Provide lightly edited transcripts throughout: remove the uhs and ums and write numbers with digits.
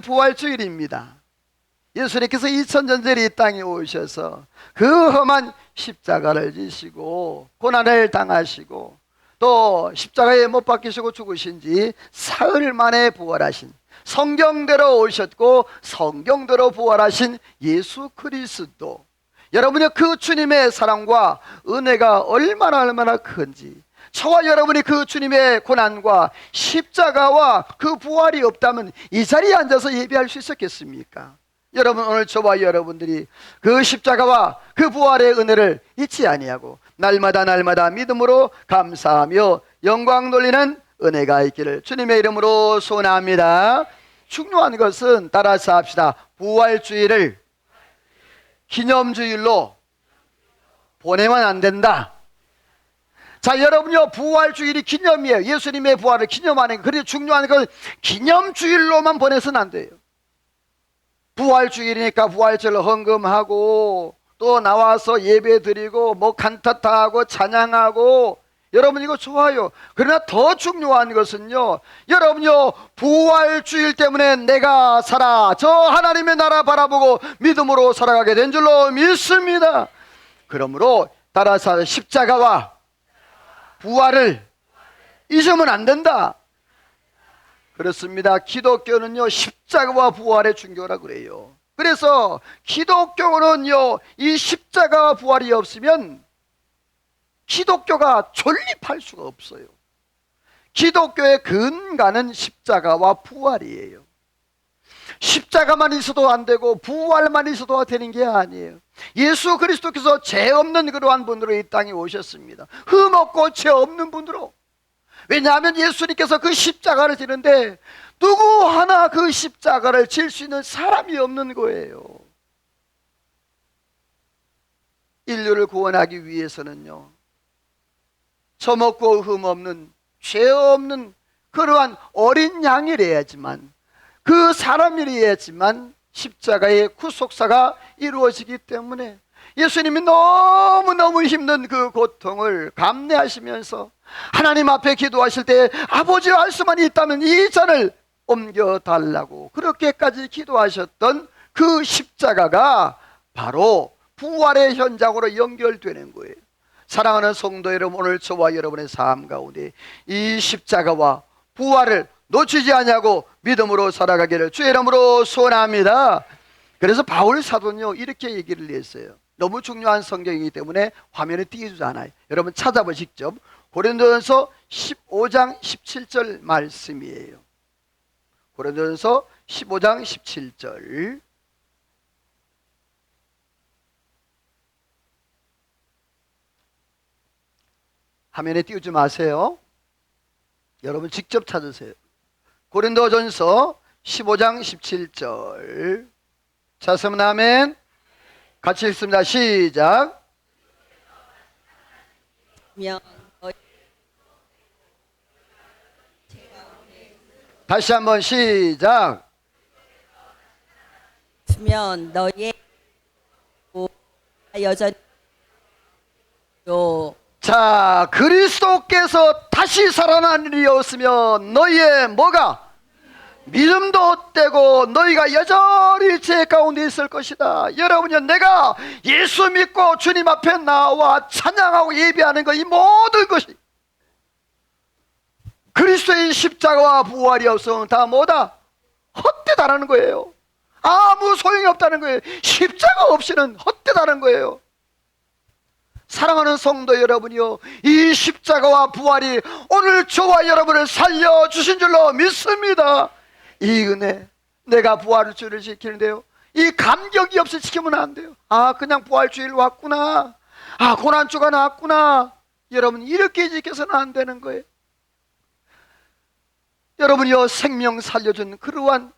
부활주일입니다. 예수님께서 2000년 전에 이 땅에 오셔서 그 험한 십자가를 지시고 고난을 당하시고 또 십자가에 못 박히시고 죽으신 지 사흘 만에 부활하신, 성경대로 오셨고 성경대로 부활하신 예수 그리스도, 여러분의 그 주님의 사랑과 은혜가 얼마나 큰지, 저와 여러분이 그 주님의 고난과 십자가와 그 부활이 없다면 이 자리에 앉아서 예배할 수 있었겠습니까? 여러분, 오늘 저와 여러분들이 그 십자가와 그 부활의 은혜를 잊지 아니하고 날마다 믿음으로 감사하며 영광 돌리는 은혜가 있기를 주님의 이름으로 소원합니다. 중요한 것은 따라서 합시다. 부활주일을 기념주일로 보내면 안 된다. 자, 여러분요, 부활주일이 기념이에요. 예수님의 부활을 기념하는 거. 그래서 중요한 건 기념주일로만 보내서는 안 돼요. 부활주일이니까 부활절로 헌금하고 또 나와서 예배 드리고 뭐 간타타하고 찬양하고, 여러분 이거 좋아요. 그러나 더 중요한 것은요, 여러분요, 부활주일 때문에 내가 살아, 저 하나님의 나라 바라보고 믿음으로 살아가게 된 줄로 믿습니다. 그러므로 따라서 십자가와 부활을 잊으면 안 된다. 그렇습니다. 기독교는요, 십자가와 부활의 중교라 그래요. 그래서 기독교는요, 이 십자가와 부활이 없으면 기독교가 존립할 수가 없어요. 기독교의 근간은 십자가와 부활이에요. 십자가만 있어도 안 되고 부활만 있어도 되는 게 아니에요. 예수 그리스도께서 죄 없는 그러한 분으로 이 땅에 오셨습니다. 흠없고 죄 없는 분으로. 왜냐하면 예수님께서 그 십자가를 지는데 누구 하나 그 십자가를 질 수 있는 사람이 없는 거예요. 인류를 구원하기 위해서는요, 처먹고 흠없는 죄 없는 그러한 어린 양이래야지만, 그 사람이래야지만 십자가의 구속사가 이루어지기 때문에 예수님이 너무너무 힘든 그 고통을 감내하시면서 하나님 앞에 기도하실 때 아버지와 할 수만 있다면 이 잔을 옮겨달라고 그렇게까지 기도하셨던 그 십자가가 바로 부활의 현장으로 연결되는 거예요. 사랑하는 성도 여러분, 오늘 저와 여러분의 삶 가운데 이 십자가와 부활을 놓치지 않냐고 믿음으로 살아가기를 주의 이름으로 소원합니다. 그래서 바울 사도는요, 이렇게 얘기를 했어요. 너무 중요한 성경이기 때문에 화면에 띄워주지 않아요. 여러분 찾아보시죠. 고린도전서 15장 17절 말씀이에요. 고린도전서 15장 17절. 화면에 띄우지 마세요. 여러분 직접 찾으세요. 고린도전서 15장 17절. 찾으면 아멘. 같이 읽습니다. 시작. 다시 한번 시작. 주면 너의 여전히 자, 그리스도께서 다시 살아난 일이 없으면 너희의 뭐가? 믿음도 떼고 너희가 여전히 죄 가운데 있을 것이다. 여러분요, 내가 예수 믿고 주님 앞에 나와 찬양하고 예배하는 것, 이 모든 것이 그리스도의 십자가와 부활이 없으면 다 뭐다? 헛되다라는 거예요. 아무 소용이 없다는 거예요. 십자가 없이는 헛되다는 거예요. 사랑하는 성도 여러분이요, 이 십자가와 부활이 오늘 저와 여러분을 살려주신 줄로 믿습니다. 이 은혜, 내가 부활주일을 지키는데요, 이 감격이 없이 지키면 안 돼요. 아, 그냥 부활주일 왔구나, 아, 고난주가 나왔구나. 여러분 이렇게 지켜서는 안 되는 거예요. 여러분이요, 생명 살려준 그러한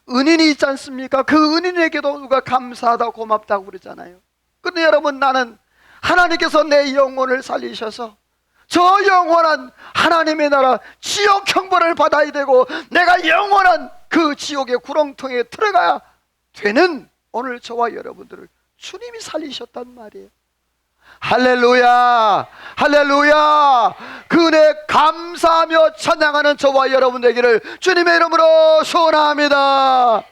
은인이 있지 않습니까? 그 은인에게도 누가 감사하다고 고맙다고 그러잖아요. 근데 여러분, 나는 하나님께서 내 영혼을 살리셔서 저 영원한 하나님의 나라 지옥 형벌을 받아야 되고 내가 영원한 그 지옥의 구렁텅이에 들어가야 되는 오늘 저와 여러분들을 주님이 살리셨단 말이에요. 할렐루야, 할렐루야. 그 은혜 감사하며 찬양하는 저와 여러분 되기를 주님의 이름으로 소원합니다.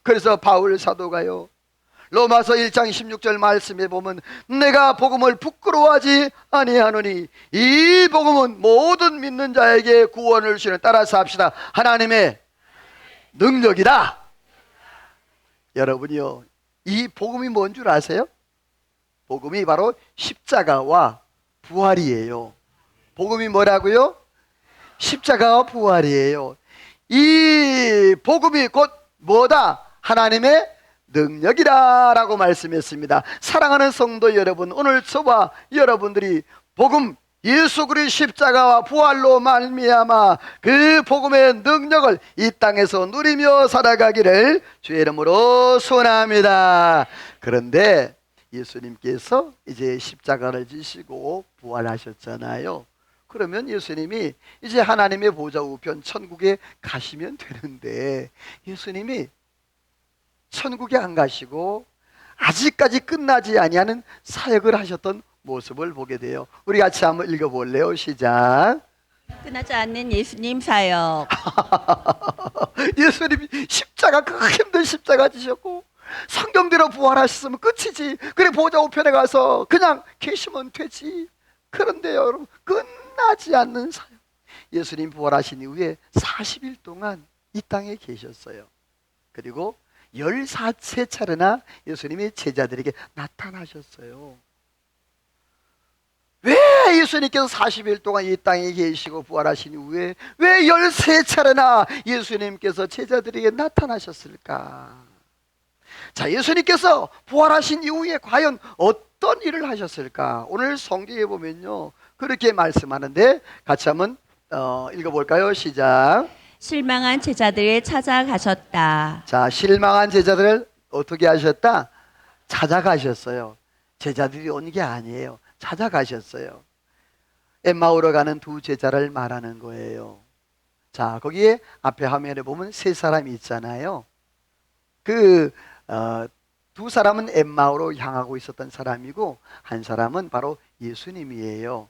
그래서 바울 사도가요, 로마서 1장 16절 말씀에 보면 내가 복음을 부끄러워하지 아니하노니 이 복음은 모든 믿는 자에게 구원을 주시는, 따라서 합시다, 하나님의 능력이다. 여러분이요, 이 복음이 뭔 줄 아세요? 복음이 바로 십자가와 부활이에요. 복음이 뭐라고요? 십자가와 부활이에요. 이 복음이 곧 뭐다? 하나님의 능력이다 라고 말씀했습니다. 사랑하는 성도 여러분, 오늘 저와 여러분들이 복음, 예수 그리스도의 십자가와 부활로 말미암아 그 복음의 능력을 이 땅에서 누리며 살아가기를 주의 이름으로 소원합니다. 그런데 예수님께서 이제 십자가를 지시고 부활하셨잖아요. 그러면 예수님이 이제 하나님의 보좌 우편 천국에 가시면 되는데 예수님이 천국에 안 가시고 아직까지 끝나지 아니하는 사역을 하셨던 모습을 보게 돼요. 우리 같이 한번 읽어볼래요? 시작. 끝나지 않는 예수님 사역. 예수님이 십자가, 그 힘든 십자가 지셨고 성경대로 부활하셨으면 끝이지. 그래 보좌 우편에 가서 그냥 계시면 되지. 그런데 여러분, 끝나지 않는 사역. 예수님 부활하신 이후에 40일 동안 이 땅에 계셨어요. 그리고 13차례나 예수님이 제자들에게 나타나셨어요. 왜 예수님께서 40일 동안 이 땅에 계시고 부활하신 이후에 왜 13차례나 예수님께서 제자들에게 나타나셨을까? 자, 예수님께서 부활하신 이후에 과연 어떤 일을 하셨을까? 오늘 성경에 보면요, 그렇게 말씀하는데 같이 한번 읽어볼까요? 시작. 실망한 제자들을 찾아가셨다. 자, 실망한 제자들을 어떻게 하셨다? 찾아가셨어요. 제자들이 온 게 아니에요. 찾아가셨어요. 엠마오로 가는 두 제자를 말하는 거예요. 자, 거기에 앞에 화면에 보면 세 사람이 있잖아요. 두 사람은 엠마오로 향하고 있었던 사람이고 한 사람은 바로 예수님이에요.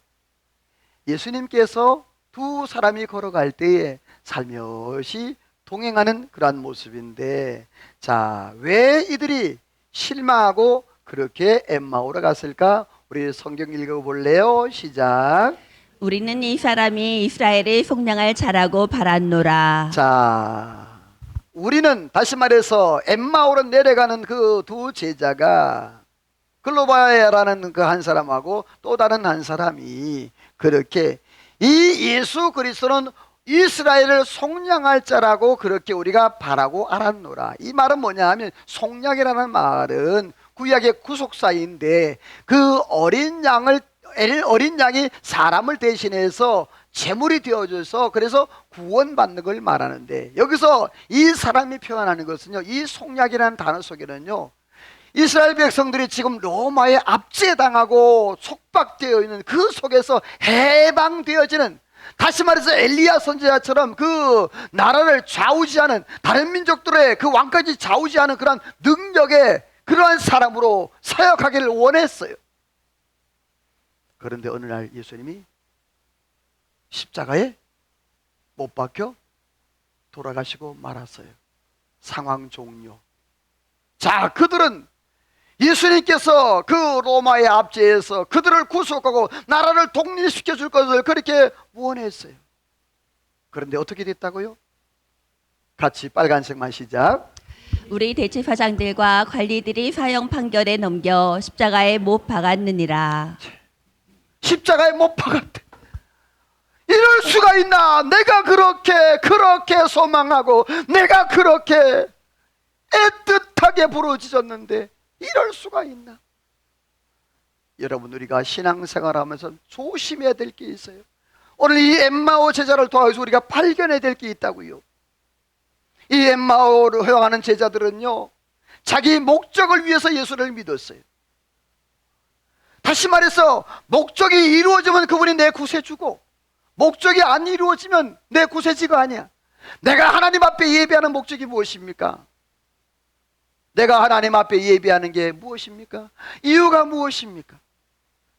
예수님께서 두 사람이 걸어갈 때에 살며시 동행하는 그러한 모습인데, 자, 왜 이들이 실망하고 그렇게 엠마오로 갔을까? 우리 성경 읽어볼래요? 시작. 우리는 이 사람이 이스라엘의 속량을 잘하고 바랐노라. 자, 우리는 다시 말해서 엠마오로 내려가는 그 두 제자가 글로바야라는 그 한 사람하고 또 다른 한 사람이 그렇게 이 예수 그리스도는 이스라엘을 속량할 자라고 그렇게 우리가 바라고 알았노라. 이 말은 뭐냐 하면, 속량이라는 말은 구약의 구속사인데 그 어린 양이 사람을 대신해서 제물이 되어져서 그래서 구원받는 걸 말하는데, 여기서 이 사람이 표현하는 것은요, 이 속량이라는 단어 속에는요, 이스라엘 백성들이 지금 로마에 압제당하고 속박되어 있는 그 속에서 해방되어지는, 다시 말해서 엘리야 선지자처럼 그 나라를 좌우지하는, 다른 민족들의 그 왕까지 좌우지하는 그런 능력의 그러한 사람으로 사역하기를 원했어요. 그런데 어느 날 예수님이 십자가에 못 박혀 돌아가시고 말았어요. 상황 종료. 자, 그들은 예수님께서 그 로마의 압제에서 그들을 구속하고 나라를 독립시켜 줄 것을 그렇게 원했어요. 그런데 어떻게 됐다고요? 같이 빨간색만 시작. 우리 대제사장들과 관리들이 사형 판결에 넘겨 십자가에 못 박았느니라. 십자가에 못 박았대. 이럴 수가 있나? 내가 그렇게 소망하고 내가 그렇게 애틋하게 부르짖었는데 이럴 수가 있나? 여러분, 우리가 신앙생활하면서 조심해야 될 게 있어요. 오늘 이 엠마오 제자를 통해서 우리가 발견해야 될 게 있다고요. 이 엠마오를 회왕하는 제자들은요, 자기 목적을 위해서 예수를 믿었어요. 다시 말해서 목적이 이루어지면 그분이 내 구세주고, 목적이 안 이루어지면 내 구세주가 아니야. 내가 하나님 앞에 예배하는 목적이 무엇입니까? 내가 하나님 앞에 예배하는 게 무엇입니까? 이유가 무엇입니까?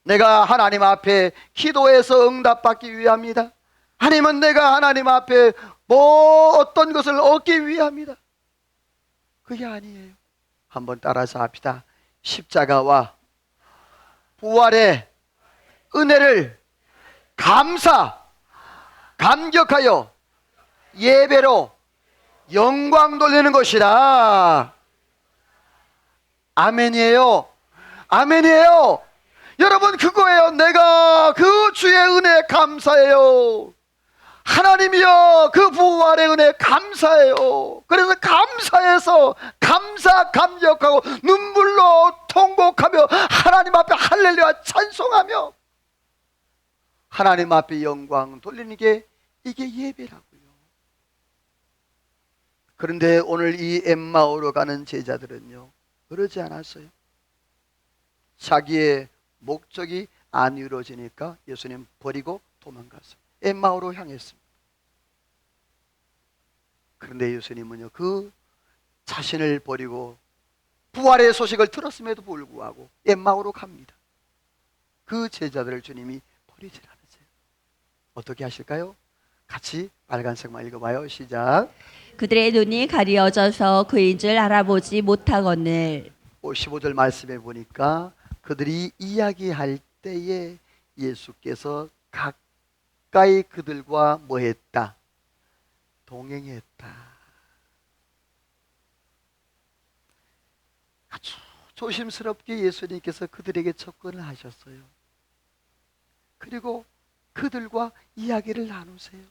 내가 하나님 앞에 기도해서 응답받기 위함이다. 아니면 내가 하나님 앞에 뭐 어떤 것을 얻기 위함이다. 그게 아니에요. 한번 따라서 합시다. 십자가와 부활의 은혜를 감격하여 예배로 영광 돌리는 것이다. 아멘이에요. 아멘이에요. 여러분, 그거예요. 내가 그 주의 은혜에 감사해요. 하나님이여, 그 부활의 은혜에 감사해요. 그래서 감사해서 감격하고 눈물로 통곡하며 하나님 앞에 할렐루야 찬송하며 하나님 앞에 영광 돌리는 게 이게 예배라고요. 그런데 오늘 이 엠마오로 가는 제자들은요, 그러지 않았어요. 자기의 목적이 안 이루어지니까 예수님 버리고 도망갔어요. 엠마오로 향했습니다. 그런데 예수님은요, 그 자신을 버리고 부활의 소식을 들었음에도 불구하고 엠마오로 갑니다. 그 제자들을 주님이 버리질 않으세요. 어떻게 하실까요? 같이 빨간색만 읽어봐요. 시작. 그들의 눈이 가리어져서 그인 줄 알아보지 못하거늘. 15절 말씀에 보니까 그들이 이야기할 때에 예수께서 가까이 그들과 뭐 했다? 동행했다. 아주 조심스럽게 예수님께서 그들에게 접근을 하셨어요. 그리고 그들과 이야기를 나누세요.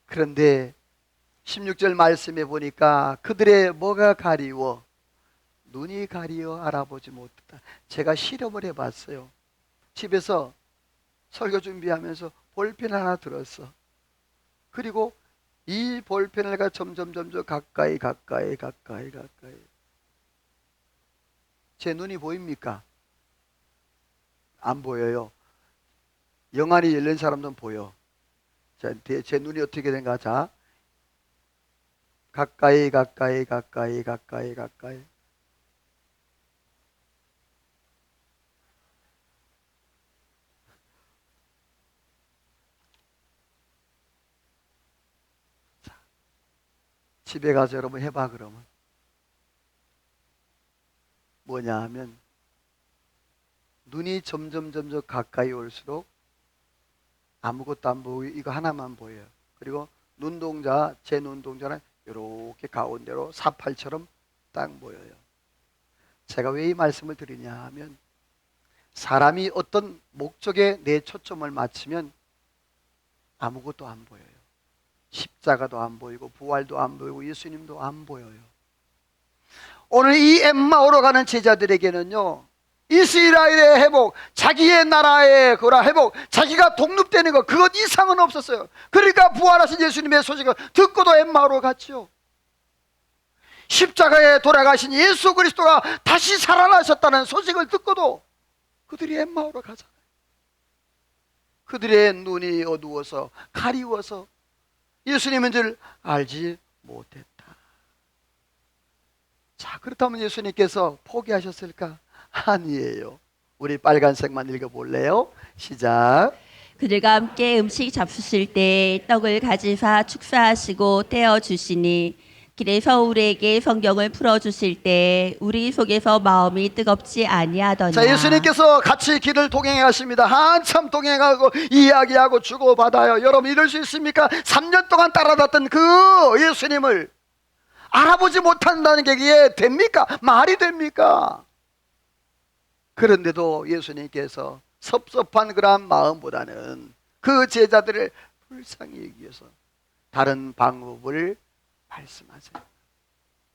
그런데 16절 말씀에 보니까 그들의 뭐가 가리워? 눈이 가리워 알아보지 못했다. 제가 실험을 해봤어요. 집에서 설교 준비하면서 볼펜 하나 들었어. 그리고 이 볼펜을 점점 가까이 제 눈이 보입니까? 안 보여요. 영안이 열린 사람들은 보여. 자, 제 눈이 어떻게 된가? 자, 가까이 자, 집에 가서 여러분 해봐. 그러면 뭐냐 하면 눈이 점점 가까이 올수록 아무것도 안 보이고 이거 하나만 보여요. 그리고 눈동자, 제 눈동자는 이렇게 가운데로 사팔처럼 딱 보여요. 제가 왜 이 말씀을 드리냐 하면 사람이 어떤 목적에 내 초점을 맞추면 아무것도 안 보여요. 십자가도 안 보이고 부활도 안 보이고 예수님도 안 보여요. 오늘 이 엠마오로 가는 제자들에게는요, 이스라엘의 회복, 자기의 나라의 회복, 자기가 독립되는 것, 그것 이상은 없었어요. 그러니까 부활하신 예수님의 소식을 듣고도 엠마오로 갔죠. 십자가에 돌아가신 예수 그리스도가 다시 살아나셨다는 소식을 듣고도 그들이 엠마오로 가잖아요. 그들의 눈이 어두워서 가리워서 예수님인 줄 알지 못했다. 자, 그렇다면 예수님께서 포기하셨을까? 아니에요. 우리 빨간색만 읽어볼래요? 시작. 그들과 함께 음식 잡수실 때 떡을 가지사 축사하시고 떼어 주시니 길에서 우리에게 성경을 풀어주실 때 우리 속에서 마음이 뜨겁지 아니하더냐. 자, 예수님께서 같이 길을 동행하십니다. 한참 동행하고 이야기하고 주고받아요. 여러분 이럴 수 있습니까? 3년 동안 따라다녔던 그 예수님을 알아보지 못한다는 게 이게 됩니까? 말이 됩니까? 그런데도 예수님께서 섭섭한 그러한 마음보다는 그 제자들을 불쌍히 여기기 위해서 다른 방법을 말씀하세요.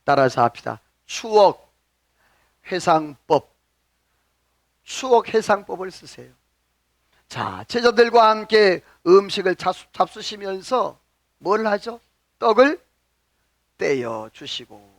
따라서 합시다. 추억 회상법을 쓰세요. 자, 제자들과 함께 음식을 잡수시면서 뭘 하죠? 떡을 떼어 주시고.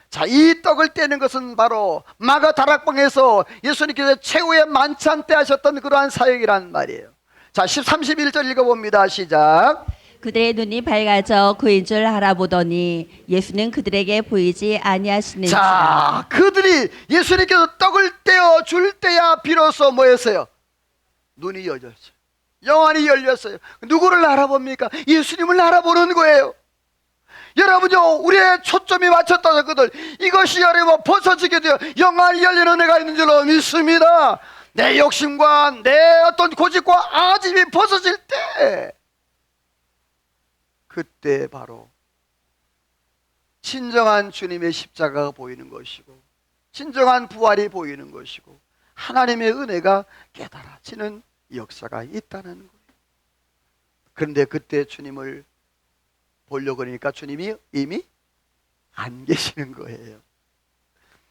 자, 이 떡을 떼는 것은 바로 마가 다락방에서 예수님께서 최후의 만찬 때 하셨던 그러한 사역이란 말이에요. 자, 31절 읽어봅니다. 시작. 그들의 눈이 밝아져 그인 줄 알아보더니 예수는 그들에게 보이지 아니하시는지라. 자, 그들이 예수님께서 떡을 떼어 줄 때야 비로소 뭐였어요? 눈이 열렸어요. 영안이 열렸어요. 누구를 알아봅니까? 예수님을 알아보는 거예요. 여러분요, 우리의 초점이 맞췄다는 것들, 이것이 여러분 벗어지게 되어 영안이 열리는 애가 있는 줄로 믿습니다. 내 욕심과 내 어떤 고집과 아집이 벗어질 때, 그때 바로 진정한 주님의 십자가가 보이는 것이고, 진정한 부활이 보이는 것이고, 하나님의 은혜가 깨달아지는 역사가 있다는 거예요. 그런데 그때 주님을 보려고 하니까 주님이 이미 안 계시는 거예요.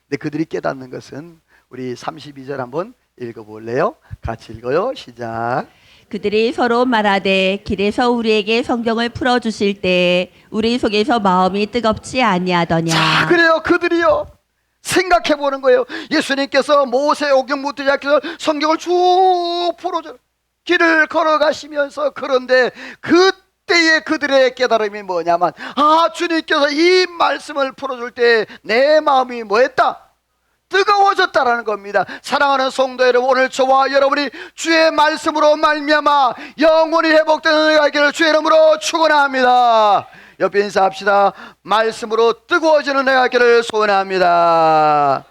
근데 그들이 깨닫는 것은 우리 32절 한번 읽어볼래요? 같이 읽어요. 시작. 그들이 서로 말하되 길에서 우리에게 성경을 풀어주실 때 우리 속에서 마음이 뜨겁지 아니하더냐. 자, 그래요. 그들이요, 생각해 보는 거예요. 예수님께서 모세오경부터 시작해서 성경을 쭉 풀어줘 길을 걸어가시면서, 그런데 그때의 그들의 깨달음이 뭐냐면, 아, 주님께서 이 말씀을 풀어줄 때 내 마음이 뭐했다? 뜨거워졌다라는 겁니다. 사랑하는 성도 여러분, 오늘 저와 여러분이 주의 말씀으로 말미암아 영혼이 회복되는 은혜가 있기를 주의 이름으로 축원합니다. 옆에 인사합시다. 말씀으로 뜨거워지는 은혜가 있기를 소원합니다.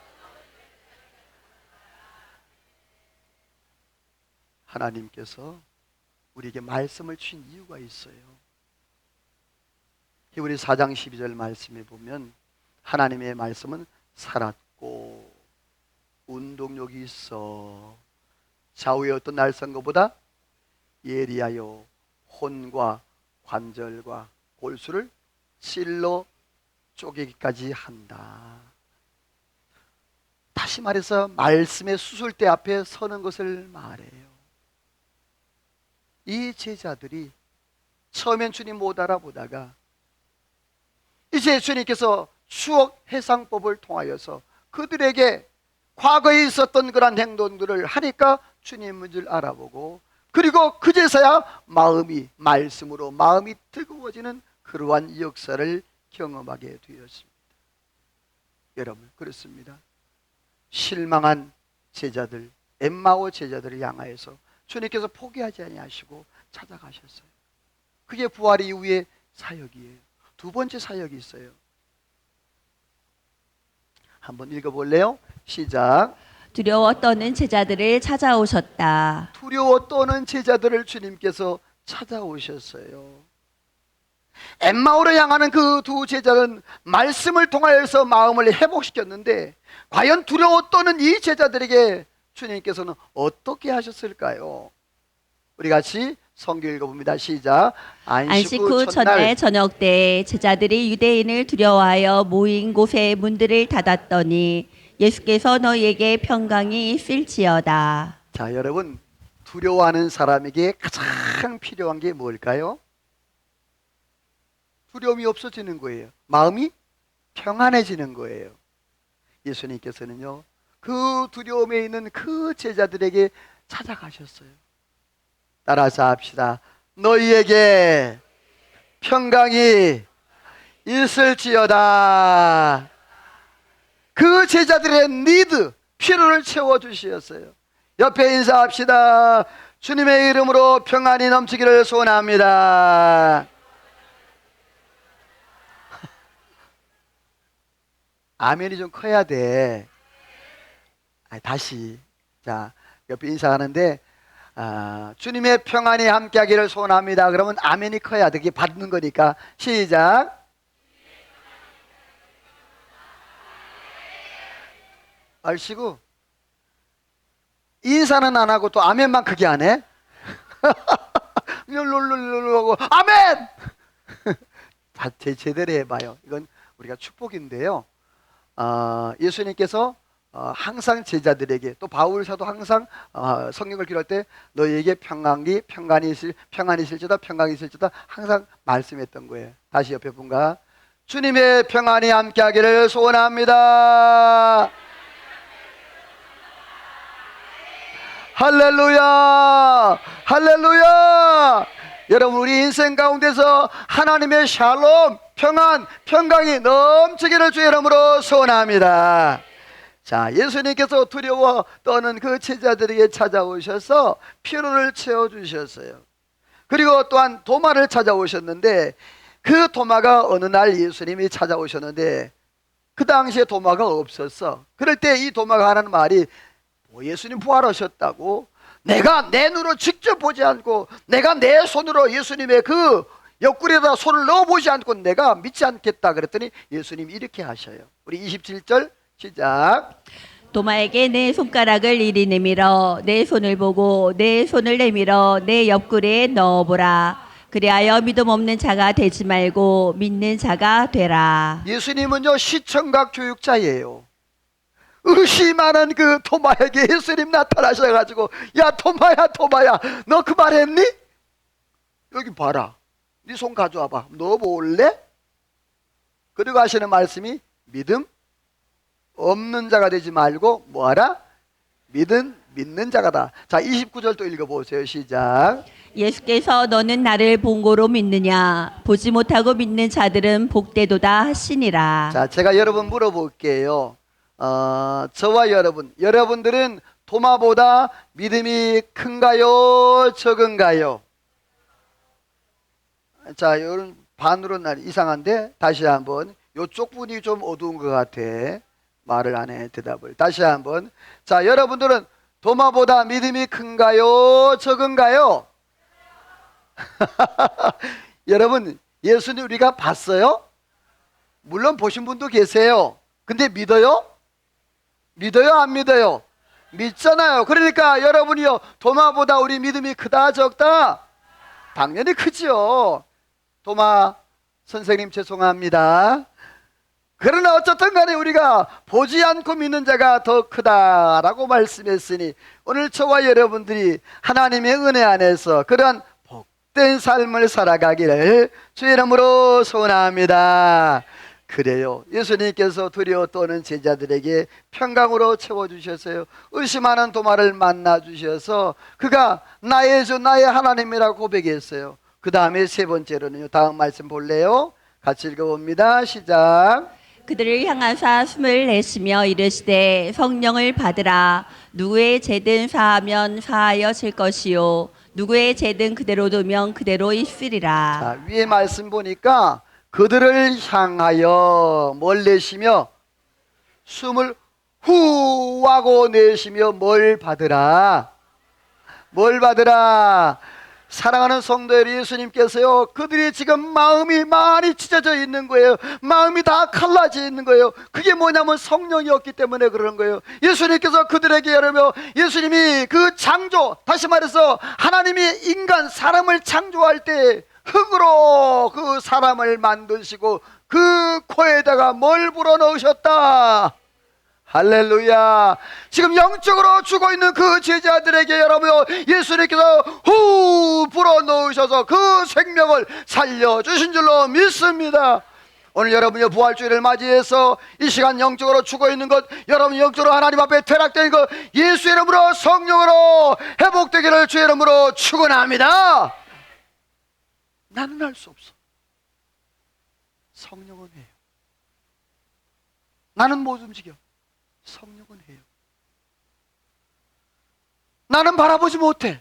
하나님께서 우리에게 말씀을 주신 이유가 있어요. 히브리 4장 12절 말씀에 보면 하나님의 말씀은 살았고 운동력이 있어 좌우의 어떤 날선 것보다 예리하여 혼과 관절과 골수를 찔러 쪼개기까지 한다. 다시 말해서 말씀의 수술대 앞에 서는 것을 말해요. 이 제자들이 처음엔 주님 못 알아보다가 이제 주님께서 추억 해상법을 통하여서 그들에게 과거에 있었던 그런 행동들을 하니까 주님인 줄 알아보고, 그리고 그제서야 마음이 말씀으로 마음이 뜨거워지는 그러한 역사를 경험하게 되었습니다. 여러분, 그렇습니다. 실망한 제자들, 엠마오 제자들을 향하여서 주님께서 포기하지 아니하시고 찾아가셨어요. 그게 부활 이후의 사역이에요. 두 번째 사역이 있어요. 한번 읽어볼래요? 시작. 두려워 떠는 제자들을 찾아오셨다. 두려워 떠는 제자들을 주님께서 찾아오셨어요. 엠마오로 향하는 그 두 제자는 말씀을 통하여서 마음을 회복시켰는데, 과연 두려워 떠는 이 제자들에게 주님께서는 어떻게 하셨을까요? 우리 같이 성경 읽어봅니다. 시작. 안식 후 첫날 저녁 때 제자들이 유대인을 두려워하여 모인 곳에 문들을 닫았더니 예수께서 너희에게 평강이 있을지어다. 자, 여러분, 두려워하는 사람에게 가장 필요한 게 뭘까요? 두려움이 없어지는 거예요. 마음이 평안해지는 거예요. 예수님께서는요, 그 두려움에 있는 그 제자들에게 찾아가셨어요. 따라서 합시다. 너희에게 평강이 있을지어다. 그 제자들의 니드, 필요를 채워주셨어요. 옆에 인사합시다. 주님의 이름으로 평안이 넘치기를 소원합니다. 아멘이 좀 커야 돼. 다시. 자, 옆에 인사하는데, 주님의 평안이 함께하기를 소원합니다. 그러면 아멘이 커야 돼. 그게 받는 거니까. 시작. 알시고 인사는 안 하고 또 아멘만 크게 안 해? 하고 아멘! 다 제대로 해봐요. 이건 우리가 축복인데요. 예수님께서 항상 제자들에게, 또 바울 사도 항상 성경을 기록할 때 너희에게 평안이 있을지다, 평강이 있을지다 항상 말씀했던 거예요. 다시 옆에 분과 주님의 평안이 함께하기를 소원합니다. 할렐루야, 할렐루야. 여러분, 우리 인생 가운데서 하나님의 샬롬, 평안, 평강이 넘치기를 주의 이름으로 소원합니다. 자, 예수님께서 두려워 떠는 그 제자들에게 찾아오셔서 피로를 채워주셨어요. 그리고 또한 도마를 찾아오셨는데, 그 도마가 어느 날 예수님이 찾아오셨는데 그 당시에 도마가 없었어. 그럴 때 이 도마가 하는 말이, 예수님 부활하셨다고? 내가 내 눈으로 직접 보지 않고, 내가 내 손으로 예수님의 그 옆구리에다 손을 넣어보지 않고 내가 믿지 않겠다 그랬더니 예수님이 이렇게 하셔요. 우리 27절 시작. 도마에게 내 손가락을 이리 내밀어 내 손을 보고 내 손을 내밀어 내 옆구리에 넣어보라. 그리하여 믿음 없는 자가 되지 말고 믿는 자가 되라. 예수님은요, 시청각 교육자예요. 의심하는 그 도마에게 예수님 나타나셔가지고, 야 도마야, 도마야, 너 그 말 했니? 여기 봐라, 네 손 가져와봐, 넣어볼래? 그리고 하시는 말씀이, 믿음 없는 자가 되지 말고 뭐하라? 믿는 자가다. 자, 29절 또 읽어보세요. 시작. 예수께서 너는 나를 본 고로 믿느냐? 보지 못하고 믿는 자들은 복되도다 하시니라. 자, 제가 여러분 물어볼게요. 저와 여러분들은 도마보다 믿음이 큰가요, 적은가요? 자, 이런 반으로 이상한데 다시 한번, 이쪽 분이 좀 어두운 것 같아. 말을 안 해, 대답을. 다시 한번. 자, 여러분들은 도마보다 믿음이 큰가요, 적은가요? 여러분, 예수님 우리가 봤어요? 물론 보신 분도 계세요. 근데 믿어요? 믿어요, 안 믿어요? 믿잖아요. 그러니까 여러분이요, 도마보다 우리 믿음이 크다, 적다? 당연히 크지요. 도마 선생님 죄송합니다. 그러나 어쨌든 간에 우리가 보지 않고 믿는 자가 더 크다라고 말씀했으니, 오늘 저와 여러분들이 하나님의 은혜 안에서 그러한 복된 삶을 살아가기를 주의 이름으로 소원합니다. 그래요, 예수님께서 두려워 떠는 제자들에게 평강으로 채워주셨어요. 의심하는 도마를 만나주셔서 그가 나의 주 나의 하나님이라고 고백했어요. 그 다음에 세 번째로는요, 다음 말씀 볼래요? 같이 읽어봅니다. 시작. 그들을 향하사 숨을 내쉬며 이르시되 성령을 받으라. 누구의 죄든 사하면 사하여질 것이요 누구의 죄든 그대로 두면 그대로 있으리라. 자, 위에 말씀 보니까 그들을 향하여 뭘 내쉬며, 숨을 후 하고 내쉬며 뭘 받으라? 뭘 받으라? 사랑하는 성도 여러분, 예수님께서요, 그들이 지금 마음이 많이 찢어져 있는 거예요. 마음이 다 갈라져 있는 거예요. 그게 뭐냐면 성령이 없기 때문에 그런 거예요. 예수님께서 그들에게 여러분, 예수님이 그 창조, 다시 말해서 하나님이 인간 사람을 창조할 때 흙으로 그 사람을 만드시고 그 코에다가 뭘 불어넣으셨다? 할렐루야. 지금 영적으로 죽어 있는 그 제자들에게 여러분, 예수님께서 후 불어넣으셔서 그 생명을 살려주신 줄로 믿습니다. 오늘 여러분의 부활주일을 맞이해서 이 시간 영적으로 죽어 있는 것, 여러분 영적으로 하나님 앞에 퇴락된 것, 예수 이름으로 성령으로 회복되기를 주의 이름으로 축원합니다. 나는 할 수 없어. 성령은 해요. 나는 못 움직여. 성령은 해요. 나는 바라보지 못해.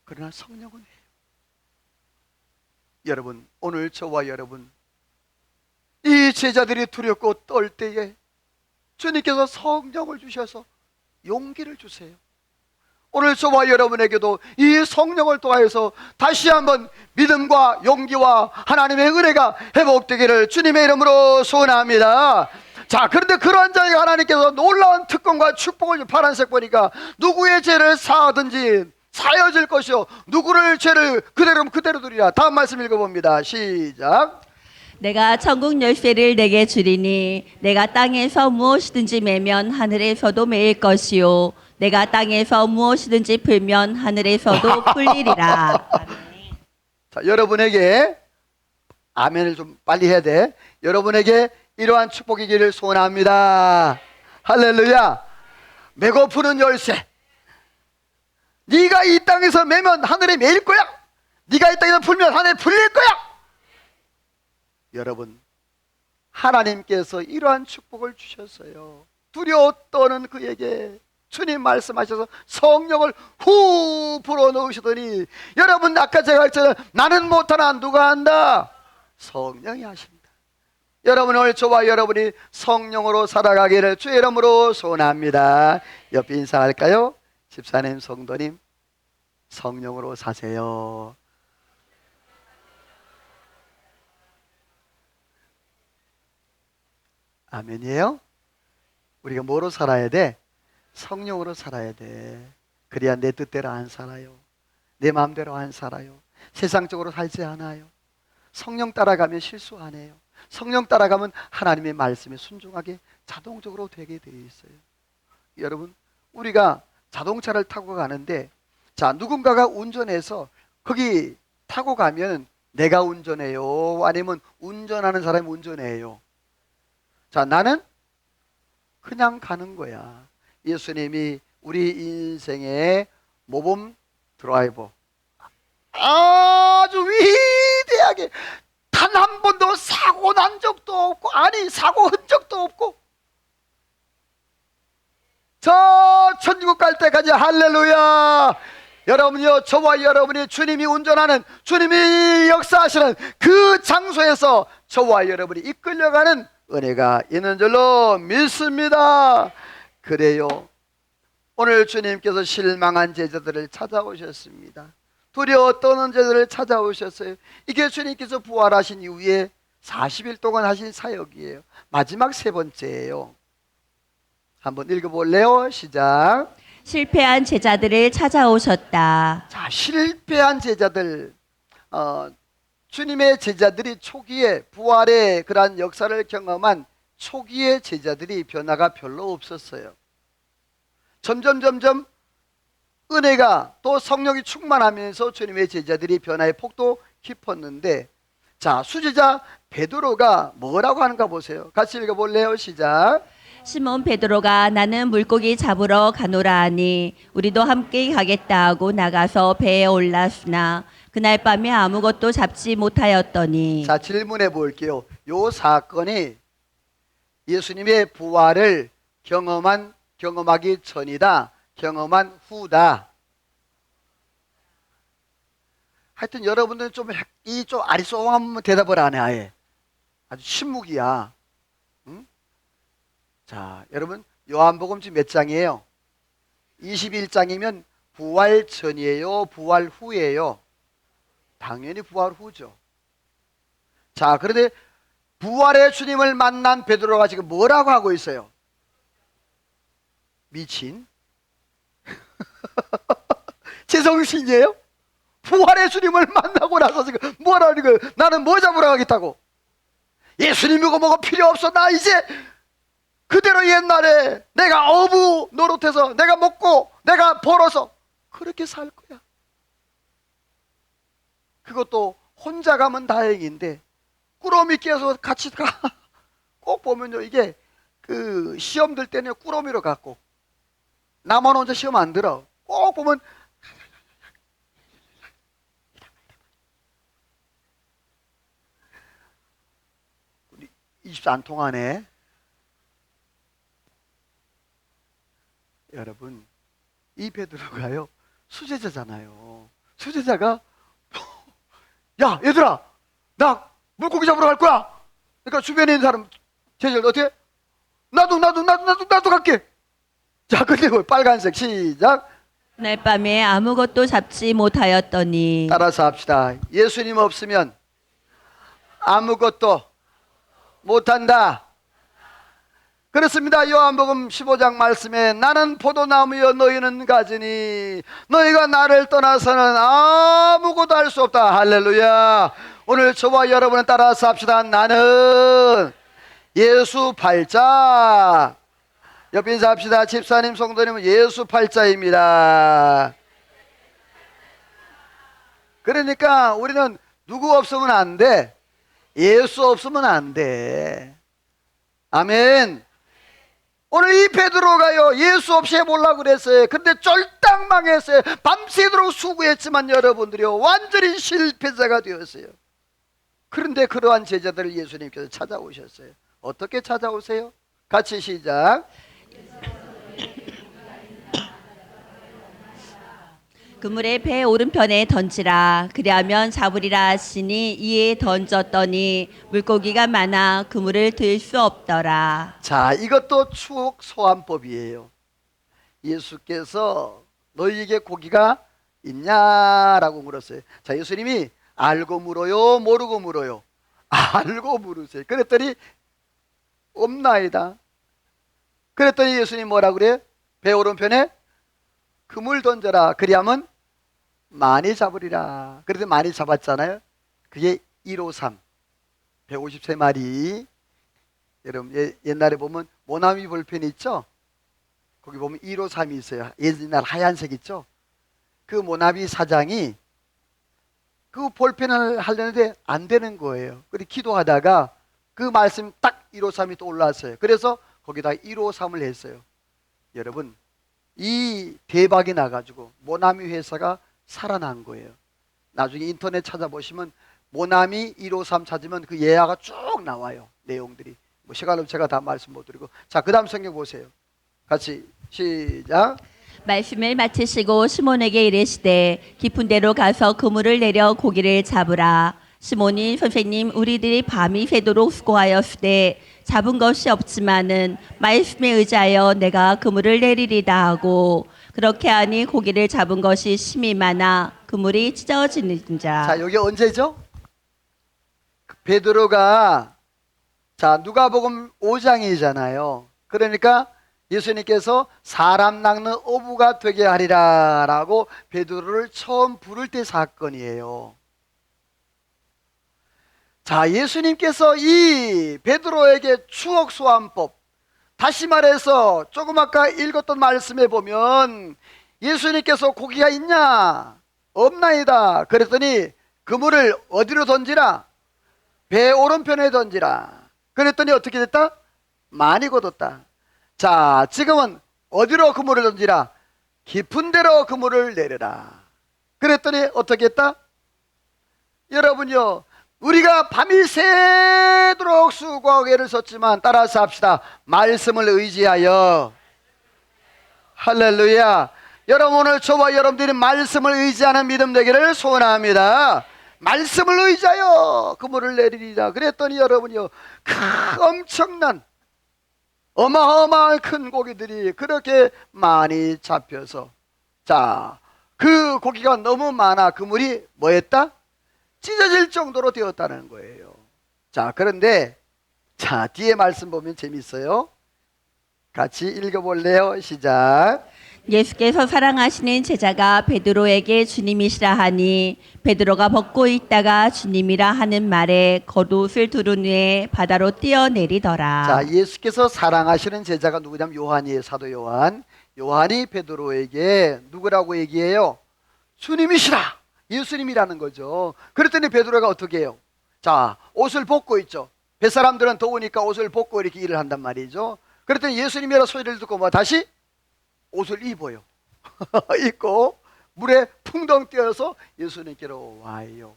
그러나 성령은 해요. 여러분, 오늘 저와 여러분, 이 제자들이 두렵고 떨 때에 주님께서 성령을 주셔서 용기를 주세요. 오늘 저와 여러분에게도 이 성령을 통하여서 다시 한번 믿음과 용기와 하나님의 은혜가 회복되기를 주님의 이름으로 소원합니다. 자, 그런데 그런 자에게 하나님께서 놀라운 특권과 축복을, 파란색 보니까 누구의 죄를 사하든지 사여질 것이요 누구를 죄를 그대로 두리라. 다음 말씀 읽어봅니다. 시작. 내가 천국 열쇠를 내게 주리니 내가 땅에서 무엇이든지 매면 하늘에서도 매일 것이요 내가 땅에서 무엇이든지 풀면 하늘에서도 풀리리라. 자, 여러분에게 아멘을 좀 빨리 해야 돼. 여러분에게 이러한 축복이기를 소원합니다. 할렐루야. 매고 푸는 열쇠, 네가 이 땅에서 매면 하늘에 매일 거야. 네가 이 땅에서 풀면 하늘에 풀릴 거야. 여러분, 하나님께서 이러한 축복을 주셨어요. 두려워 떠는 그에게 주님 말씀하셔서 성령을 후 불어넣으시더니, 여러분 아까 제가 했잖아요. 나는 못하나 누가 한다? 성령이 하십니다. 여러분, 오늘 저와 여러분이 성령으로 살아가기를 주의 이름으로 소원합니다. 옆에 인사할까요? 집사님, 성도님, 성령으로 사세요. 아멘이에요? 우리가 뭐로 살아야 돼? 성령으로 살아야 돼. 그래야 내 뜻대로 안 살아요. 내 마음대로 안 살아요. 세상적으로 살지 않아요. 성령 따라가면 실수 안 해요. 성령 따라가면 하나님의 말씀에 순종하게 자동적으로 되게 되어 있어요. 여러분, 우리가 자동차를 타고 가는데, 자, 누군가가 운전해서 거기 타고 가면 내가 운전해요? 아니면 운전하는 사람이 운전해요? 자, 나는 그냥 가는 거야. 예수님이 우리 인생의 모범 드라이버, 아주 위대하게 단 한 번도 사고 난 적도 없고, 아니 사고 흔적도 없고, 저 천국 갈 때까지 할렐루야. 여러분요, 저와 여러분이 주님이 운전하는, 주님이 역사하시는 그 장소에서 저와 여러분이 이끌려가는 은혜가 있는 줄로 믿습니다. 그래요, 오늘 주님께서 실망한 제자들을 찾아오셨습니다. 두려워 떠는 제자들을 찾아오셨어요. 이게 주님께서 부활하신 이후에 40일 동안 하신 사역이에요. 마지막 세 번째예요. 한번 읽어볼래요? 시작. 실패한 제자들을 찾아오셨다. 자, 실패한 제자들, 주님의 제자들이 초기에 부활의 그러한 역사를 경험한 초기의 제자들이 변화가 별로 없었어요. 점점 은혜가 또 성령이 충만하면서 주님의 제자들이 변화의 폭도 깊었는데, 자, 수제자 베드로가 뭐라고 하는가 보세요. 같이 읽어볼래요? 시작. 시몬 베드로가 나는 물고기 잡으러 가노라 하니 우리도 함께 가겠다 하고 나가서 배에 올랐으나 그날 밤에 아무것도 잡지 못하였더니. 자, 질문해 볼게요. 요 사건이 예수님의 부활을 경험하기 전이다, 경험한 후다? 하여튼 여러분들은 좀 아리송한 대답을 안 해. 아예 아주 침묵이야. 응? 자, 여러분, 요한복음 지금 몇 장이에요? 21장이면 부활 전이에요, 부활 후예요? 당연히 부활 후죠. 자, 그런데 부활의 주님을 만난 베드로가 지금 뭐라고 하고 있어요? 미친? 제정신이에요? 부활의 주님을 만나고 나서 지금 뭐라는 거예요? 나는 뭐 잡으러 가겠다고? 예수님이고 뭐가 필요 없어. 나 이제 그대로 옛날에 내가 어부 노릇해서 내가 먹고 내가 벌어서 그렇게 살 거야. 그것도 혼자 가면 다행인데 꾸러미 끼어서 같이 가. 꼭 보면요, 이게 그 시험 들 때는 꾸러미로 갔고, 나만 혼자 시험 안 들어. 꼭 보면 우리 20도 안 통하네. 여러분, 이 베드로가요 수제자잖아요. 수제자가 야 얘들아, 나 물고기 잡으러 갈 거야. 그러니까 주변에 있는 사람 제자들 어떻게? 나도 갈게. 자, 근데 뭐 빨간색 시작. 그날 밤에 아무것도 잡지 못하였더니. 따라서 합시다. 예수님 없으면 아무것도 못한다. 그렇습니다. 요한복음 15장 말씀에 나는 포도나무여 너희는 가지니 너희가 나를 떠나서는 아무것도 할 수 없다. 할렐루야. 오늘 저와 여러분은 따라서 합시다. 나는 예수 팔자. 옆에 인사합시다. 집사님, 성도님은 예수 팔자입니다. 그러니까 우리는 누구 없으면 안 돼. 예수 없으면 안 돼. 아멘. 오늘 이 베드로가요 예수 없이 해보려고 그랬어요. 그런데 쫄딱 망했어요. 밤새도록 수고했지만 여러분들이요 완전히 실패자가 되었어요. 그런데 그러한 제자들을 예수님께서 찾아오셨어요. 어떻게 찾아오세요? 같이 시작. 그물의 배 오른편에 던지라. 그리하면 잡으리라 하시니 이에 던졌더니 물고기가 많아 그물을 들 수 없더라. 자, 이것도 추억 소환법이에요. 예수께서 너희에게 고기가 있냐라고 물었어요. 자, 예수님이 알고 물어요, 모르고 물어요? 알고 물으세요. 그랬더니 없나이다. 그랬더니 예수님 뭐라 그래요? 배 오른편에 그물 던져라. 그리하면 많이 잡으리라. 그래도 많이 잡았잖아요. 그게 153 153마리. 여러분 옛날에 보면 모나미 볼펜 있죠? 거기 보면 153이 있어요. 옛날 하얀색 있죠? 그 모나미 사장이 그 볼펜을 하려는데 안 되는 거예요. 그래서 기도하다가 그 말씀 딱 153이 또 올라왔어요. 그래서 거기다 153을 했어요. 여러분 이 대박이 나가지고 모나미 회사가 살아난 거예요. 나중에 인터넷 찾아보시면 모나미 153 찾으면 그 예화가 쭉 나와요. 내용들이. 뭐 시간 없이 제가 다 말씀 못 드리고. 자, 그 다음 성경 보세요. 같이 시작. 말씀을 마치시고 시몬에게 이르시되 깊은 데로 가서 그물을 내려 고기를 잡으라. 시몬이 선생님 우리들이 밤이 새도록 수고하였으되 잡은 것이 없지만은 말씀에 의지하여 내가 그물을 내리리다 하고 그렇게 하니 고기를 잡은 것이 심히 많아 그물이 찢어지는지라. 자, 여기 언제죠? 베드로가 자 누가복음 5장이잖아요. 그러니까 예수님께서 사람 낚는 어부가 되게 하리라 라고 베드로를 처음 부를 때 사건이에요. 자, 예수님께서 이 베드로에게 추억 소환법, 다시 말해서 조금 아까 읽었던 말씀에 보면 예수님께서 고기가 있냐? 없나이다. 그랬더니 그물을 어디로 던지라? 배 오른편에 던지라. 그랬더니 어떻게 됐다? 많이 거뒀다. 자, 지금은 어디로 그물을 던지라? 깊은 데로 그물을 내려라. 그랬더니 어떻게 했다? 여러분요, 우리가 밤이 새도록 수고하고 애를 썼지만 따라서 합시다. 말씀을 의지하여. 할렐루야. 여러분 오늘 저와 여러분들이 말씀을 의지하는 믿음 되기를 소원합니다. 말씀을 의지하여 그물을 내리리라. 그랬더니 여러분요 엄청난 어마어마한 큰 고기들이 그렇게 많이 잡혀서 자, 그 고기가 너무 많아 그물이 뭐했다? 찢어질 정도로 되었다는 거예요. 자, 그런데 자 뒤에 말씀 보면 재밌어요. 같이 읽어볼래요? 시작. 예수께서 사랑하시는 제자가 베드로에게 주님이시라 하니 베드로가 벗고 있다가 주님이라 하는 말에 겉옷을 두른 후에 바다로 뛰어내리더라. 자, 예수께서 사랑하시는 제자가 누구냐면 요한이에요. 사도 요한. 요한이 베드로에게 누구라고 얘기해요? 주님이시라. 예수님이라는 거죠. 그랬더니 베드로가 어떻게 해요? 자, 옷을 벗고 있죠. 뱃사람들은 더우니까 옷을 벗고 이렇게 일을 한단 말이죠. 그랬더니 예수님이라 소리를 듣고 뭐 다시 옷을 입어요. 입고 물에 풍덩 뛰어서 예수님께로 와요.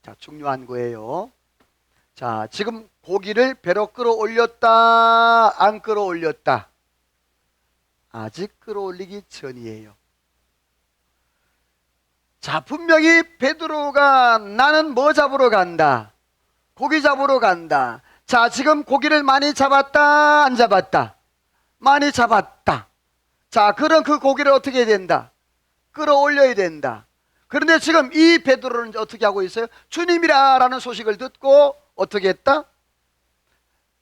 자, 중요한 거예요. 자, 지금 고기를 배로 끌어올렸다, 안 끌어올렸다? 아직 끌어올리기 전이에요. 자, 분명히 베드로가 나는 뭐 잡으러 간다? 고기 잡으러 간다. 자, 지금 고기를 많이 잡았다, 안 잡았다? 많이 잡았다. 자, 그럼 그 고기를 어떻게 해야 된다? 끌어올려야 된다. 그런데 지금 이 베드로는 어떻게 하고 있어요? 주님이라는 소식을 듣고 어떻게 했다?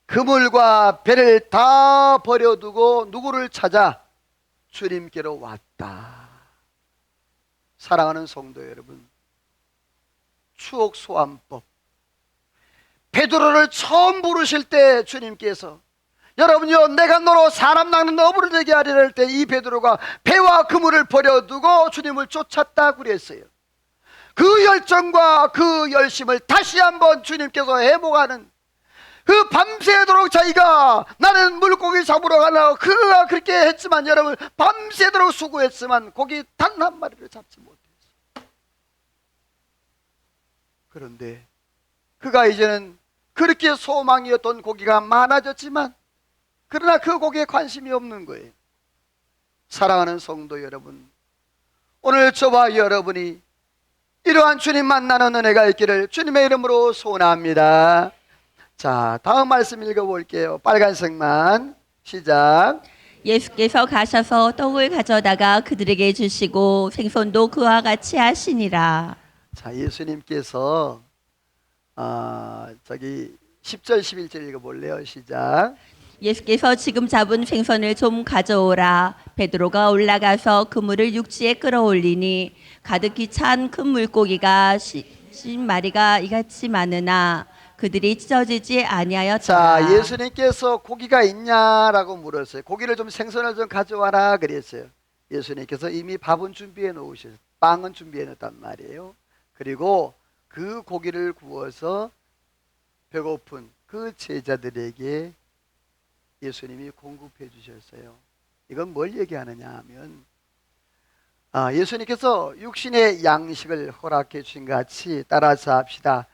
그물과 배를 다 버려두고 누구를 찾아? 주님께로 왔다. 사랑하는 성도 여러분, 추억 소환법. 베드로를 처음 부르실 때 주님께서 여러분요, 내가 너로 사람 낚는 어부를 되게 하리라 할 때 이 베드로가 배와 그물을 버려두고 주님을 쫓았다 그랬어요. 그 열정과 그 열심을 다시 한번 주님께서 회복하는, 그 밤새도록 자기가 나는 물고기 잡으러 가려고 그가 그렇게 했지만 여러분 밤새도록 수고했지만 고기 단 한 마리를 잡지 못했어요. 그런데 그가 이제는 그렇게 소망이었던 고기가 많아졌지만 그러나 그 고기에 관심이 없는 거예요. 사랑하는 성도 여러분, 오늘 저와 여러분이 이러한 주님 만나는 은혜가 있기를 주님의 이름으로 소원합니다. 자, 다음 말씀 읽어볼게요. 빨간색만 시작. 예수께서 가셔서 떡을 가져다가 그들에게 주시고 생선도 그와 같이 하시니라. 자, 예수님께서 10절 11절 읽어볼래요. 시작. 예수께서 지금 잡은 생선을 좀 가져오라. 베드로가 올라가서 그물을 육지에 끌어올리니 가득히 찬 큰 물고기가 10마리가 이같이 많으나 그들이 찢어지지 아니하였더라. 자, 예수님께서 고기가 있냐라고 물었어요. 고기를 좀 생선을 좀 가져와라 그랬어요. 예수님께서 이미 밥은 준비해 놓으셨어요. 빵은 준비해 놓았단 말이에요. 그리고 그 고기를 구워서 배고픈 그 제자들에게 예수님이 공급해 주셨어요. 이건 뭘 얘기하느냐 하면 예수님께서 육신의 양식을 허락해 주신 것 같이 따라서 합시다.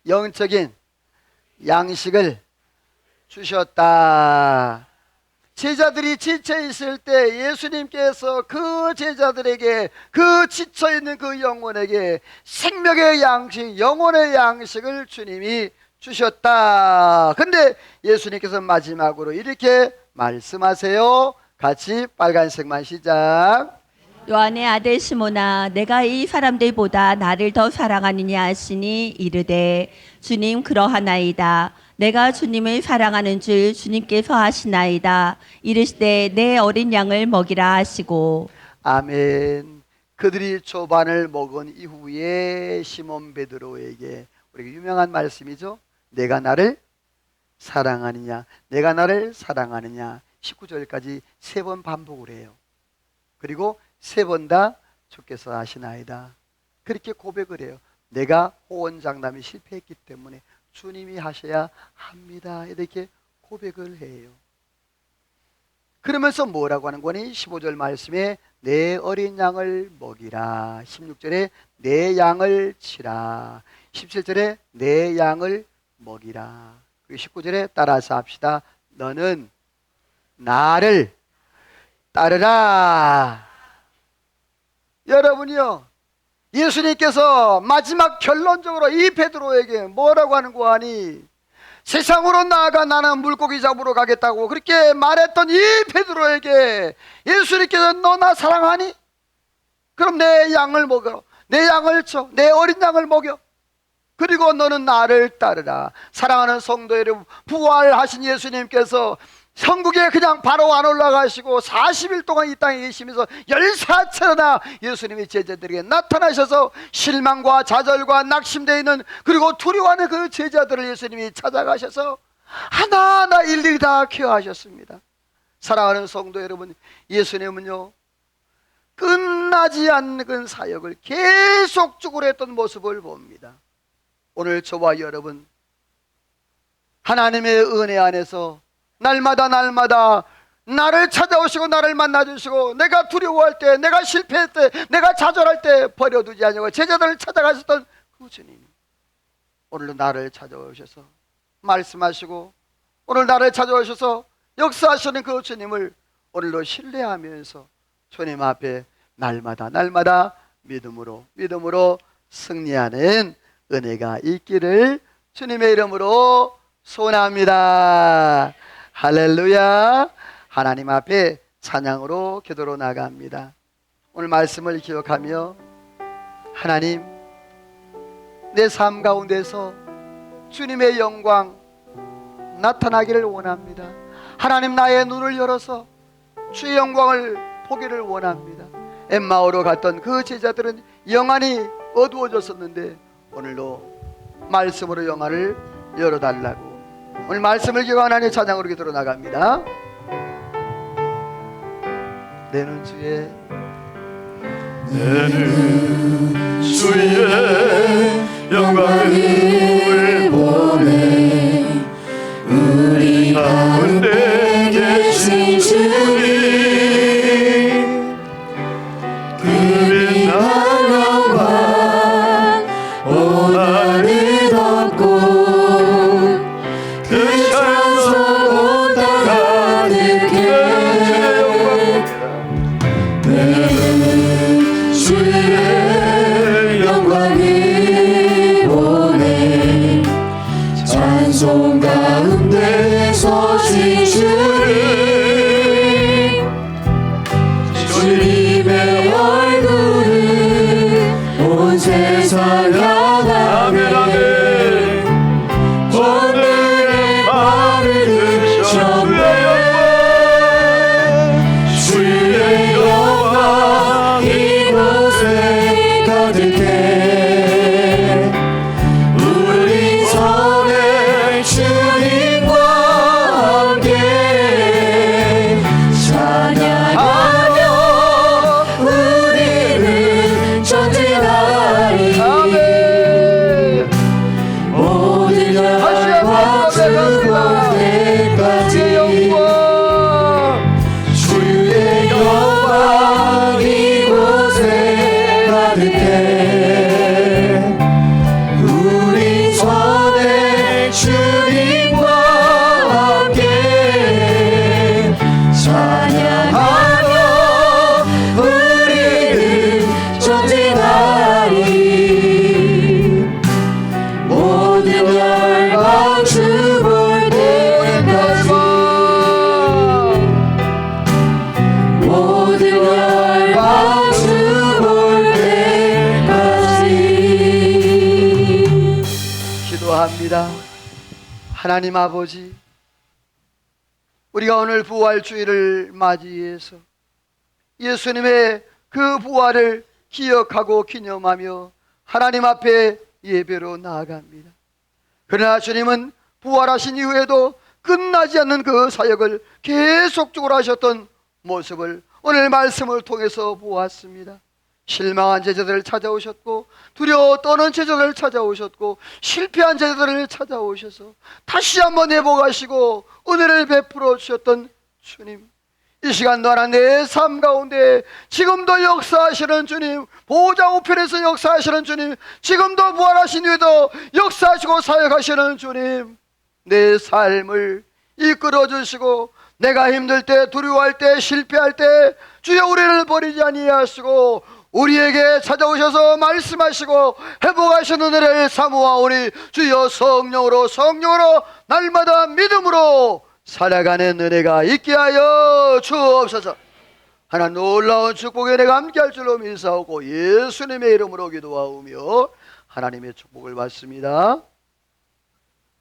영적인 양식을 주셨다. 제자들이 지쳐 있을 때 예수님께서 그 제자들에게 그 지쳐 있는 그 영혼에게 생명의 양식, 영혼의 양식을 주님이 주셨다. 근데 예수님께서 마지막으로 이렇게 말씀하세요. 같이 빨간색만 시작. 요한의 아들 시몬아, 내가 이 사람들보다 나를 더 사랑하느냐 하시니 이르되 주님 그러하나이다. 내가 주님을 사랑하는 줄 주님께서 아시나이다. 이르시되 내 어린 양을 먹이라 하시고. 아멘. 그들이 초반을 먹은 이후에 시몬 베드로에게 우리가 유명한 말씀이죠. 내가 나를 사랑하느냐, 내가 나를 사랑하느냐. 19절까지 3번 반복을 해요. 그리고 3번 다 주께서 아시나이다. 그렇게 고백을 해요. 내가 호언장담이 실패했기 때문에 주님이 하셔야 합니다. 이렇게 고백을 해요. 그러면서 뭐라고 하는 거니? 15절 말씀에 내 어린 양을 먹이라. 16절에 내 양을 치라. 17절에 내 양을 먹이라. 그리고 19절에 따라서 합시다. 너는 나를 따르라. 여러분이요, 예수님께서 마지막 결론적으로 이 베드로에게 뭐라고 하는 거 아니? 세상으로 나아가 나는 물고기 잡으러 가겠다고 그렇게 말했던 이 베드로에게 예수님께서 너 나 사랑하니? 그럼 내 양을 먹여, 내 양을 쳐, 내 어린 양을 먹여. 그리고 너는 나를 따르라. 사랑하는 성도 여러분, 부활하신 예수님께서 천국에 그냥 바로 안 올라가시고 40일 동안 이 땅에 계시면서 14차례나 예수님이 제자들에게 나타나셔서 실망과 좌절과 낙심되어 있는 그리고 두려워하는 그 제자들을 예수님이 찾아가셔서 하나하나 일일이 다 케어하셨습니다. 사랑하는 성도 여러분, 예수님은요 끝나지 않는 그 사역을 계속적으로 했던 모습을 봅니다. 오늘 저와 여러분, 하나님의 은혜 안에서 날마다 나를 찾아오시고 나를 만나주시고 내가 두려워할 때, 내가 실패할 때, 내가 좌절할 때 버려두지 않고 제자들을 찾아가셨던 그 주님이 오늘도 나를 찾아오셔서 말씀하시고 오늘 나를 찾아오셔서 역사하시는 그 주님을 오늘도 신뢰하면서 주님 앞에 날마다 믿음으로 승리하는 은혜가 있기를 주님의 이름으로 소원합니다. 할렐루야. 하나님 앞에 찬양으로 기도로 나갑니다. 오늘 말씀을 기억하며 하나님, 내 삶 가운데서 주님의 영광 나타나기를 원합니다. 하나님, 나의 눈을 열어서 주의 영광을 보기를 원합니다. 엠마오로 갔던 그 제자들은 영안이 어두워졌었는데 오늘도 말씀으로 영안을 열어달라고, 오늘 말씀을 기억하는 하나님의 찬양으로 기도로 나갑니다. 내는 주의 영광을 보내 찬송 가운데 서신 주님의 얼굴을 온 세상 향하네. 오늘의 말을 들으셨네. 주의 영광 이곳에 가득해. 우리 선의 주님과 함께 찬양하며 우리는 전진하리. 모든 영광 주고 때까지 주의 영광 이곳에 가득해. 우리 선의 주님과 함께 찬양하며 우리는 전진하리. 모든 열방 주볼 때까지 모든 열방 주볼 때까지. 기도합니다. 하나님 아버지, 우리가 오늘 부활주의를 맞이해서 예수님의 그 부활을 기억하고 기념하며 하나님 앞에 예배로 나아갑니다. 그러나 주님은 부활하신 이후에도 끝나지 않는 그 사역을 계속적으로 하셨던 모습을 오늘 말씀을 통해서 보았습니다. 실망한 제자들을 찾아오셨고, 두려워 떠는 제자들을 찾아오셨고, 실패한 제자들을 찾아오셔서 다시 한번 회복하시고 은혜를 베풀어 주셨던 주님, 이 시간도 하나님의 삶 가운데 지금도 역사하시는 주님, 보호자 우편에서 역사하시는 주님, 지금도 부활하신 후에도 역사하시고 사역하시는 주님, 내 삶을 이끌어 주시고 내가 힘들 때, 두려워할 때, 실패할 때 주여 우리를 버리지 아니하시고 우리에게 찾아오셔서 말씀하시고 회복하시는 은혜를 사모하오니 주여 성령으로 날마다 믿음으로 살아가는 은혜가 있게 하여 주옵소서. 하나 놀라운 축복에 내가 함께할 줄로 믿사오고 예수님의 이름으로 기도하오며 하나님의 축복을 받습니다.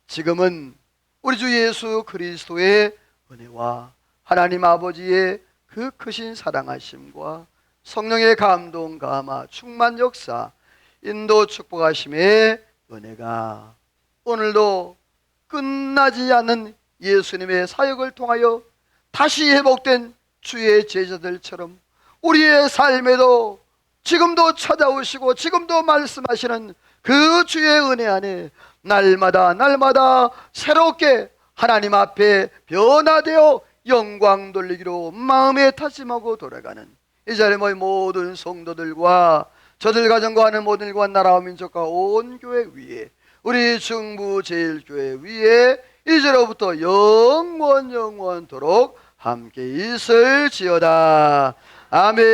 지금은 우리 주 예수 그리스도의 은혜와 하나님 아버지의 그 크신 사랑하심과 성령의 감동, 감화, 충만 역사, 인도 축복하심의 은혜가 오늘도 끝나지 않는 예수님의 사역을 통하여 다시 회복된 주의 제자들처럼 우리의 삶에도 지금도 찾아오시고 지금도 말씀하시는 그 주의 은혜 안에 날마다 새롭게 하나님 앞에 변화되어 영광 돌리기로 마음에 다짐하고 돌아가는 이 자리에 모인 모든 성도들과 저들 가정과 하는 모든 일과 나라와 민족과 온 교회 위에, 우리 중부 제일교회 위에 이제로부터 영원토록 함께 있을지어다. 아멘.